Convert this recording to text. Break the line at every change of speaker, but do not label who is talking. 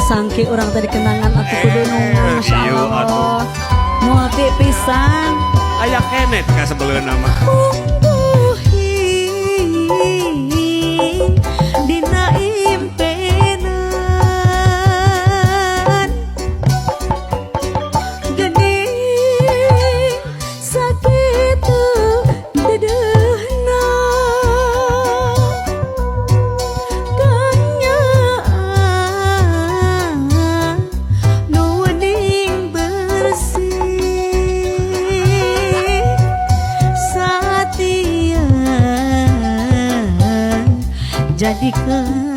sangki orang tadi kenangan atau kudunungan Masya Allah multi pisan
aya kenet ka sebelum nama
dina impenan geuning sakitu dedehna kanyaan nu wening bersih satian jadikan